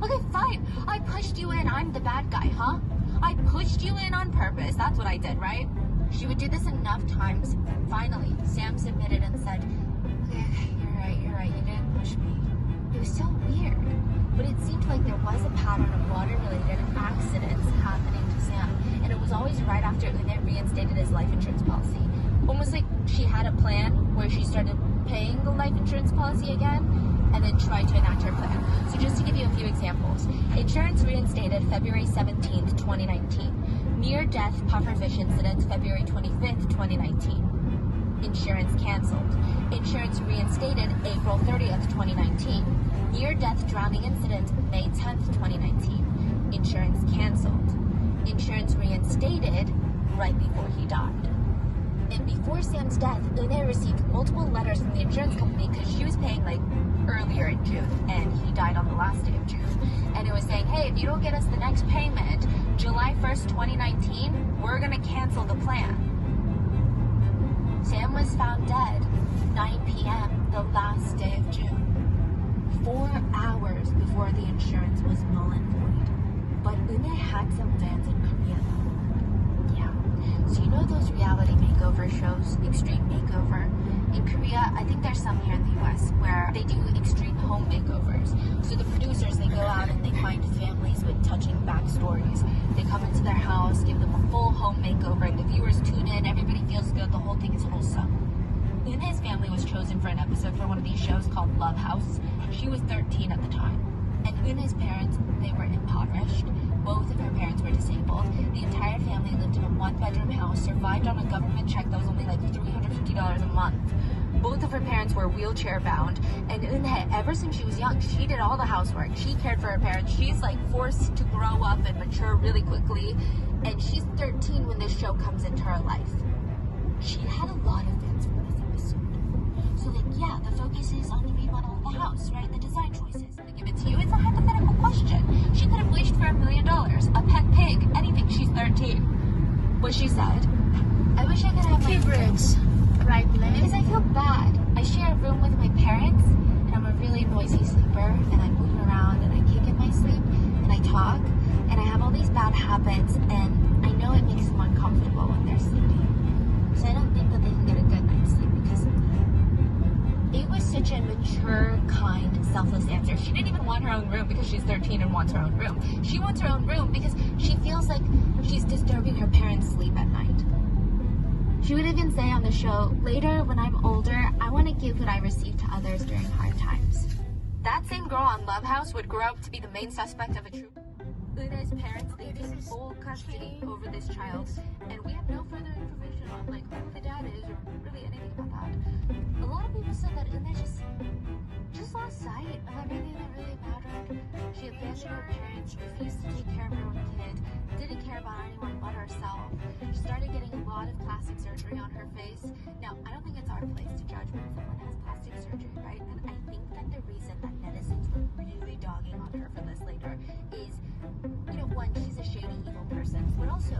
Okay, fine. I pushed you in. I'm the bad guy, huh? I pushed you in on purpose. That's what I did, right? She would do this enough times. Finally, Sam submitted and said, okay, you're right. You didn't push me. It was so weird. But it seemed like there was a pattern of water-related accidents happening to Sam. And it was always right after Une reinstated his life insurance policy. Almost like she had a plan where she started paying the life insurance policy again and then tried to enact her plan. So just to give you a few examples. Insurance reinstated February 17th, 2019. Near-death pufferfish incident February 25th, 2019. Insurance canceled. Insurance reinstated April 30th, 2019. Near-death drowning incident May 10th, 2019. Insurance canceled. Insurance reinstated right before he died. And before Sam's death, Une received multiple letters from the insurance company because she was paying like earlier in June and he died on the last day of June. And it was saying, hey, if you don't get us the next payment, July 1st, 2019, we're going to cancel the plan. Sam was found dead 9 p.m. the last day of June, 4 hours before the insurance was null and void. But Une had some fans in Korea though. Yeah. So you know those reality makeover shows, Extreme Makeover? In Korea, I think there's some here in the US where they do extreme home makeovers. So the producers, they go out and they find families with touching backstories. They come into their house, give them a full home makeover, and the viewers tune in, everybody feels good, the whole thing is wholesome. Une's family was chosen for an episode for one of these shows called Love House. She was 13 at the time. And Une's parents, they were impoverished. Both of her parents were disabled. The entire family lived in a one-bedroom house, survived on a government check that was only like $350 a month. Both of her parents were wheelchair-bound, and Une, ever since she was young, she did all the housework. She cared for her parents. She's like forced to grow up and mature really quickly, and she's 13 when this show comes into her life. She had a lot of fans for this episode. So like, yeah, the focus is on the remodel of the house, right? The design choices. I give it to you. It's a hypothetical question. She could have wished for $1 million, a pet pig, anything. She's 13. What she said, I wish I could have my favorites. Right leg. Because I feel bad. I share a room with my parents, and I'm a really noisy sleeper, and I move around, and I kick in my sleep, and I talk, and I have all these bad habits, and I know it makes them uncomfortable when they're sleeping. So I don't think that they can get a good night's sleep because of me. It was such a mature, kind, selfless answer. She didn't even want her own room because she's 13 and wants her own room. She wants her own room because she feels like she's disturbing her parents' sleep at night. She would even say on the show, later when I'm older, I want to give what I received to others during hard times. That same girl on Love House would grow up to be the main suspect of a true... Une's parents, they took full custody over this child, and we have no further information on like who the dad is or really anything about that. A lot of people said that Une just lost sight of everything that really mattered. She abandoned her parents, refused to take care of her own kid, didn't care about anyone but herself. She started getting a lot of plastic surgery on her face. Now, I don't think it's our place to judge when someone has plastic surgery, right? And I think that the reason that netizens were really dogging on her for this later is, you know, one, she's a shady, evil person, but also,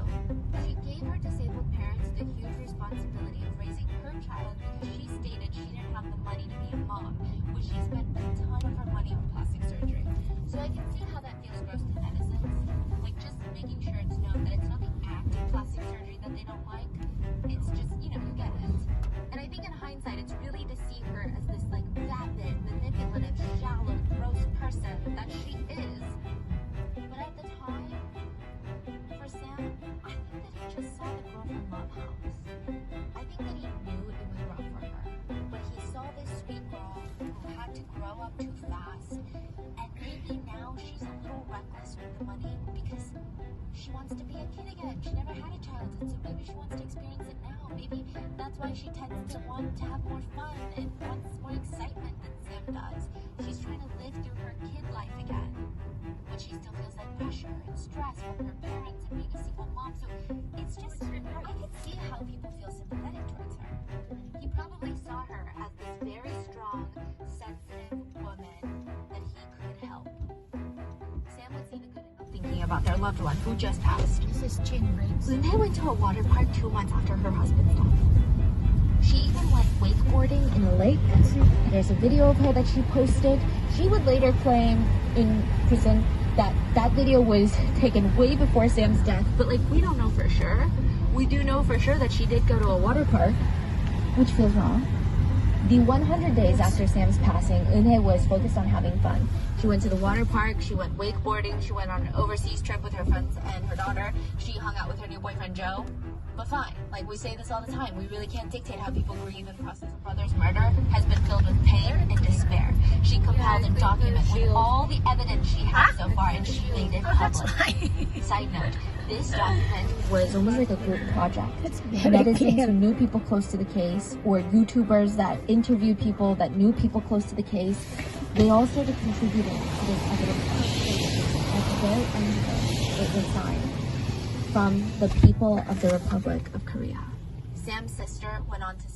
she gave her disabled parents the huge responsibility of raising her child because she stated she didn't have the money to be a mom, which she spent a ton of her money on plastic surgery. So I can see how that feels gross to netizens. Like, just making sure it's known that it's not the act of plastic surgery that they don't like. It's just, you know, you get it. And I think in hindsight, it's really to see her as this, like, vapid, manipulative, shallow, gross person that she is. But at the time, for Sam, I think that he just saw the girl from Love House. I think that he knew it was rough for her. But he saw this sweet girl who had to grow up too fast. And maybe now she's a little reckless with the money because she wants to be a kid again. She never had a childhood, so maybe she wants to experience it now. Maybe that's why she tends to want to have more fun and wants more excitement than Sam does. She's trying to live through her kid life again. But she still feels like pressure and stress from her parents and being a single mom. So it's just, I can see how people feel sympathetic towards her. He probably saw her as this very strong, sensitive woman that he could help. Sam would see the good in thinking about their loved one who just passed. This is chin breaks. Une went to a water park 2 months after her husband's death. She even went wakeboarding in lake. There's a video of her that she posted. She would later claim in prison that that video was taken way before Sam's death, but like we don't know for sure. We do know for sure that she did go to a water park, which feels wrong. The 100 days after Sam's passing, Eunhae was focused on having fun. She went to the water park, she went wakeboarding, she went on an overseas trip with her friends and her daughter. She hung out with her new boyfriend Joe. But fine, like we say this all the time, we really can't dictate how people grieve in the process of brother's murder has been filled with pain and despair. She compiled a document with all the evidence she had so far and she made it public. Side note, this document was almost like a group project. Netizens who knew people close to the case, or YouTubers that interviewed people that knew people close to the case, they all started contributing to this evidence. At the very end of it, it was signed from the people of the Republic of Korea. Sam's sister went on to